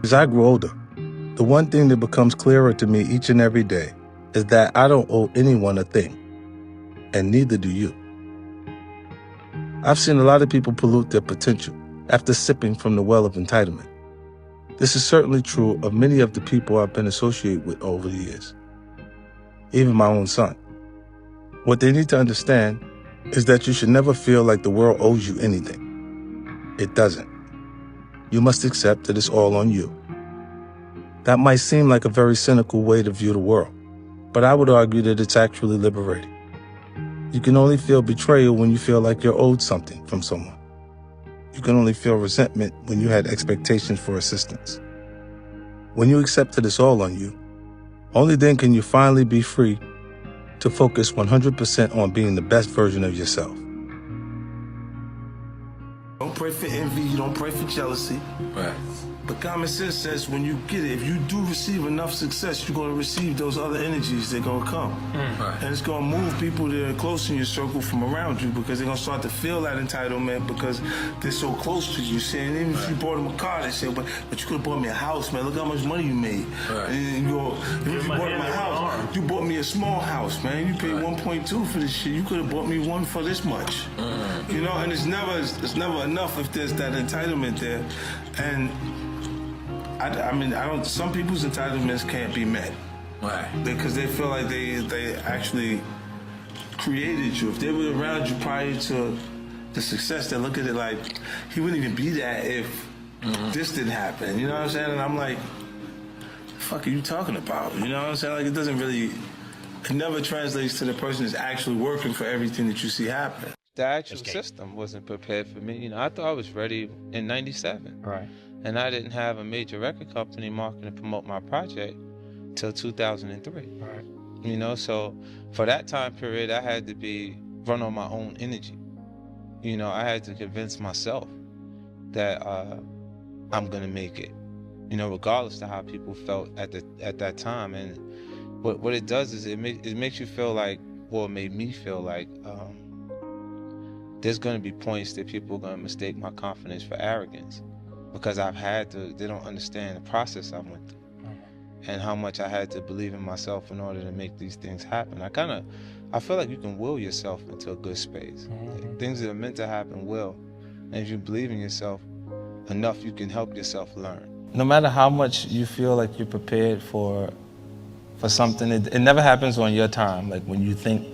As I grow older, the one thing that becomes clearer to me each and every day is that I don't owe anyone a thing, and neither do you. I've seen a lot of people pollute their potential after sipping from the well of entitlement. This is certainly true of many of the people I've been associated with over the years, even my own son. What they need to understand is that you should never feel like the world owes you anything. It doesn't. You must accept that it's all on you. That might seem like a very cynical way to view the world, but I would argue that it's actually liberating. You can only feel betrayal when you feel like you're owed something from someone. You can only feel resentment when you had expectations for assistance. When you accept that it's all on you, only then can you finally be free to focus 100% on being the best version of yourself. Don't pray for envy, you don't pray for jealousy. Right. But common sense says when you get it, if you do receive enough success, you're going to receive those other energies. They're going to come. Right. And it's going to move people that are close in your circle from around you because they're going to start to feel that entitlement because they're so close to you. Saying, even if you bought them a car, they say, but you could have bought me a house, man. Look how much money you made. Right. And you go, if you bought me a house, you bought me a small house, man. You paid 1.2 for this shit. You could have bought me one for this much. You know, and it's never enough if there's that entitlement there. And some people's entitlements can't be met. Right. Because they feel like they actually created you. If they were around you prior to the success, they look at it like, he wouldn't even be that if this didn't happen. You know what I'm saying? And I'm like, the fuck are you talking about? You know what I'm saying? Like, it never translates to the person that's actually working for everything that you see happen. The actual system wasn't prepared for me. You know, I thought I was ready in '97. Right. And I didn't have a major record company market and promote my project till 2003. Right. You know, so for that time period, I had to run on my own energy. You know, I had to convince myself that I'm gonna make it. You know, regardless of how people felt at that time. And what it does is it makes you feel like, well, it made me feel like there's gonna be points that people are gonna mistake my confidence for arrogance. Because they don't understand the process I went through and how much I had to believe in myself in order to make these things happen. I feel like you can will yourself into a good space. Things that are meant to happen will. And if you believe in yourself enough, you can help yourself learn. No matter how much you feel like you're prepared for something, it never happens on your time, like when you think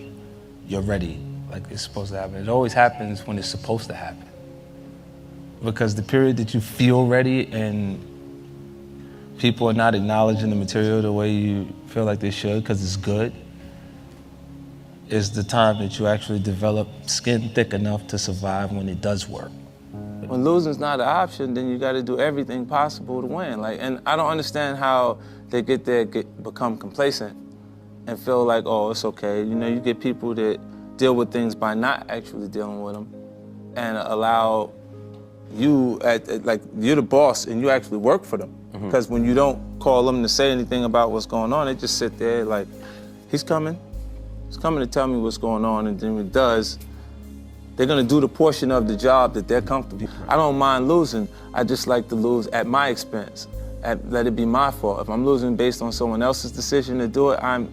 you're ready, like it's supposed to happen. It always happens when it's supposed to happen. Because the period that you feel ready and people are not acknowledging the material the way you feel like they should because it's good, is the time that you actually develop skin thick enough to survive when it does work. When losing's not an option, then you got to do everything possible to win. And I don't understand how they become complacent and feel like, oh, it's okay. You know, you get people that deal with things by not actually dealing with them and allow you, you're the boss and you actually work for them. Because when you don't call them to say anything about what's going on, they just sit there like, he's coming to tell me what's going on, and then when it does, they're gonna do the portion of the job that they're comfortable. I don't mind losing, I just like to lose at my expense, let it be my fault. If I'm losing based on someone else's decision to do it, I'm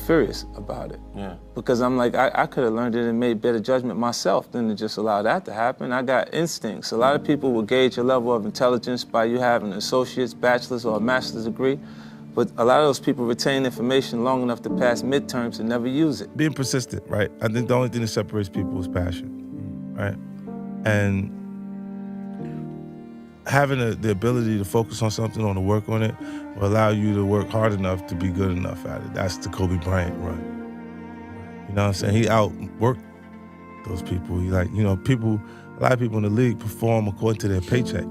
furious about it. Yeah. Because I'm like, I could have learned it and made better judgment myself than to just allow that to happen. I got instincts. A lot of people will gauge your level of intelligence by you having an associate's, bachelor's, or a master's degree. But a lot of those people retain information long enough to pass midterms and never use it. Being persistent, right? I think the only thing that separates people is passion, right? And having the ability to focus on something, or to work on it, will allow you to work hard enough to be good enough at it. That's the Kobe Bryant run. You know what I'm saying? He outworked those people. A lot of people in the league perform according to their paycheck.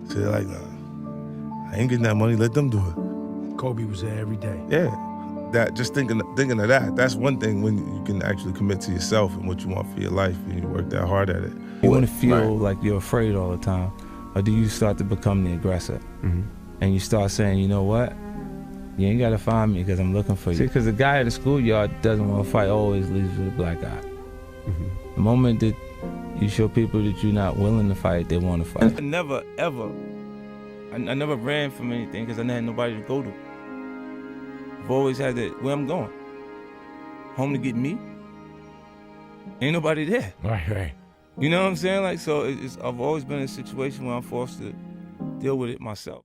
So they're like, nah, I ain't getting that money, let them do it. Kobe was there every day. Yeah, just thinking of that, that's one thing when you can actually commit to yourself and what you want for your life and you work that hard at it. You want to feel like you're afraid all the time, or do you start to become the aggressor? And you start saying, you know what? You ain't got to find me because I'm looking for you. See, because the guy at the schoolyard doesn't want to fight, always leaves with a black eye. The moment that you show people that you're not willing to fight, they want to fight. I never, ever I never ran from anything because I didn't have nobody to go to. I've always had that, where I'm going. Home to get me? Ain't nobody there. Right. You know what I'm saying? Like, so I've always been in a situation where I'm forced to deal with it myself.